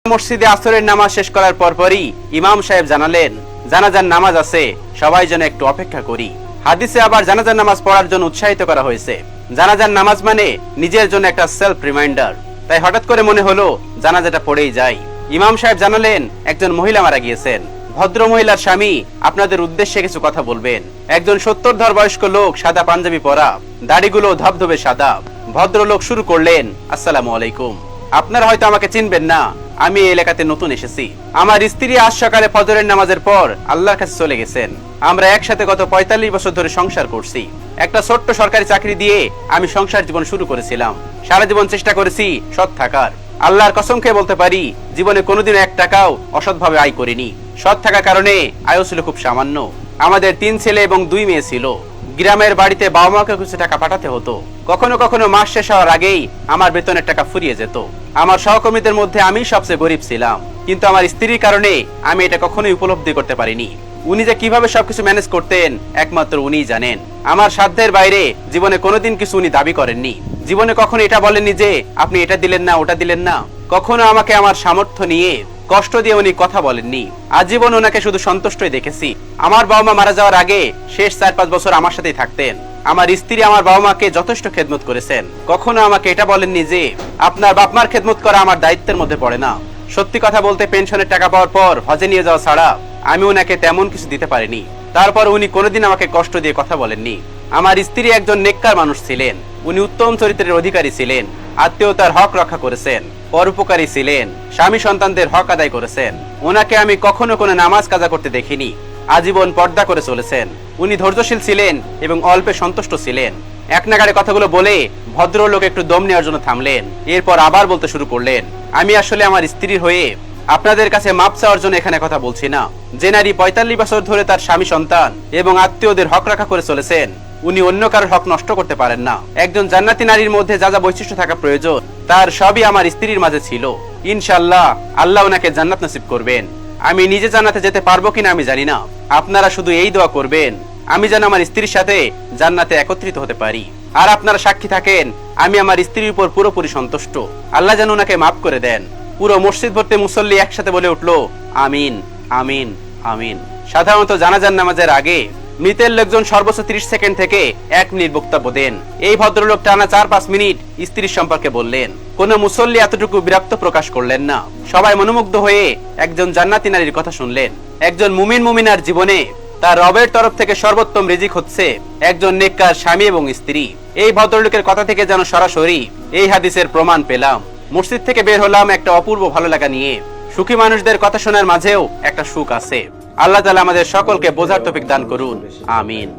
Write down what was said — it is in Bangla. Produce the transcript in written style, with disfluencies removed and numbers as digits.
মসজিদে আসরের নামাজ শেষ করার পরপরই ইমাম সাহেব জানালেন, জানাজার নামাজ আছে, সবাই যেন একটু অপেক্ষা করি। হাদিসে আবার জানাজার নামাজ পড়ার জন্য উৎসাহিত করা হয়েছে। জানাজার নামাজ মানে নিজের জন্য একটা সেলফ রিমাইন্ডার। তাই হঠাৎ করে মনে হলো জানাজাটা পড়েই যাই। ইমাম সাহেব জানালেন, একজন মহিলা মারা গিয়েছেন। ভদ্র মহিলার স্বামী আপনাদের উদ্দেশ্যে কিছু কথা বলবেন। একজন 70 বয়স্ক লোক, সাদা পাঞ্জাবি পরা, দাড়িগুলো ধবধবে সাদা। ভদ্রলোক শুরু করলেন, আসসালামু আলাইকুম। আপনারা হয়তো আমাকে চিনবেন না, আমি এই এলাকাতে নতুন এসেছি। আমার স্ত্রী আজ সকালে ফজরের নামাজের পর আল্লাহর কাছে চলে গেছেন। আমরা একসাথে গত 45 বছর ধরে সংসার করছি। একটা ছোট্ট সরকারি চাকরি দিয়ে আমি সংসার জীবন শুরু করেছিলাম। সারা জীবন চেষ্টা করেছি সৎ থাকার। আল্লাহর কসম খেয়ে বলতে পারি, জীবনে কোনোদিনও 1 টাকাও অসৎভাবে আয় করিনি। সৎ থাকার কারণে আয়ও ছিল খুব সামান্য। আমাদের 3 ছেলে এবং 2 মেয়ে ছিল। গ্রামের বাড়িতে বাবা মাকে কিছু টাকা পাঠাতে হতো। কখনো কখনো মাস শেষ হওয়ার আগেই আমার বেতনের টাকা ফুরিয়ে যেত। আমার সহকর্মীদের মধ্যে আমি সবচেয়ে গরিব ছিলাম, কিন্তু আমার স্ত্রীর কারণে আমি এটা কখনোই উপলব্ধি করতে পারিনি। উনি যে কিভাবে সবকিছু ম্যানেজ করতেন একমাত্র উনিই জানেন। আমার সাধ্যের বাইরে জীবনে কোনোদিন কিছু উনি দাবি করেননি। জীবনে কখনো এটা বলেননি যে আপনি এটা দিলেন না, ওটা দিলেন না। কখনো আমাকে আমার সামর্থ্য নিয়ে কষ্ট দিয়ে উনি কথা বলেননি। আজীবন ওনাকে শুধু সন্তুষ্টই দেখেছি। আমার বাবা মা মারা যাওয়ার আগে শেষ 4-5 বছর আমার সাথেই থাকতেন। আমার স্ত্রী আমার বাবা মাকে যথেষ্ট খেদমত করেছেন। কখনো আমাকে এটা বলেননি যে আপনার বাপ মার খেদমত করা আমার দায়িত্বের মধ্যে পড়ে না। সত্যি কথা বলতে, পেনশনের টাকা পাওয়ার পর হজে নিয়ে যাওয়া ছাড়া আমি ওনাকে তেমন কিছু দিতে পারিনি। তারপর উনি কোনোদিন আমাকে কষ্ট দিয়ে কথা বলেননি। আমার স্ত্রী একজন নেককার মানুষ ছিলেন। উনি উত্তম চরিত্রের অধিকারী ছিলেন। আত্মীয়তার হক রক্ষা করেছেন, পরোপকারী ছিলেন, স্বামী সন্তানদের হক আদায় করেছেন। ওনাকে আমি কখনো কোনো নামাজ কাজা করতে দেখিনি। আজীবন পর্দা করে চলেছেন। উনি ধৈর্যশীল ছিলেন এবং অল্পে সন্তুষ্ট ছিলেন। এক নাগাড়ে কথাগুলো বলে ভদ্রলোক একটু দম নেওয়ার জন্য থামলেন। এরপর আবার বলতে শুরু করলেন, আমি আসলে আমার স্ত্রীর হয়ে আপনাদের কাছে মাপ চাওয়ার জন্য এখানে কথা বলছি না। যে নারী 45 বছর ধরে তার স্বামী সন্তান এবং আত্মীয়দের হক রক্ষা করে চলেছেন, উনি অন্য কারোর হক নষ্ট করতে পারেন না। একজন জান্নাতি নারীর মধ্যে যা যা বৈশিষ্ট্য থাকা প্রয়োজন তার সবই আমার স্ত্রীর মাঝে ছিল। ইনশাআল্লাহ আল্লাহ ওনাকে জান্নাত নসিব করবেন। আমি নিজে জান্নাতে যেতে পারবো কিনা আমি জানি না। আপনারা শুধু এই দোয়া করবেন আমি যেন আমার স্ত্রীর সাথে জান্নাতে একত্রিত হতে পারি। আর আপনারা সাক্ষী থাকেন আমি আমার স্ত্রীর উপর পুরোপুরি সন্তুষ্ট। আল্লাহ যেন ওনাকে মাফ করে দেন। পুরো মসজিদ ভর্তি মুসল্লি একসাথে বলে উঠলো, আমিন আমিন আমিন। সাধারণত জানাজার নামাজের আগে মৃতের লোকজন সর্বোচ্চ 30 সেকেন্ড থেকে 1 মিনিট বক্তব্য দেন। এই ভদ্রলোক টানা 4-5 মিনিট স্ত্রীর সম্পর্কে বললেন। কোন মুসল্লি এতটুকু বিরক্ত প্রকাশ করলেন না। সবাই মনোমুগ্ধ হয়ে একজন জান্নাতি নারীর কথা শুনলেন। একজন মুমিনার জীবনে তার রবের তরফ থেকে সর্বোত্তম রিজিক হচ্ছে একজন নেককার স্বামী এবং স্ত্রী। এই ভদ্রলোকের কথা থেকে যেন সরাসরি এই হাদিসের প্রমাণ পেলাম। মসজিদ থেকে বের হলাম একটা অপূর্ব ভালো লাগা নিয়ে। সুখী মানুষদের কথা শোনার মাঝেও একটা সুখ আছে। আল্লাহ তাআলা আমাদের সকলকে বোঝার তৌফিক দান করুন, আমিন।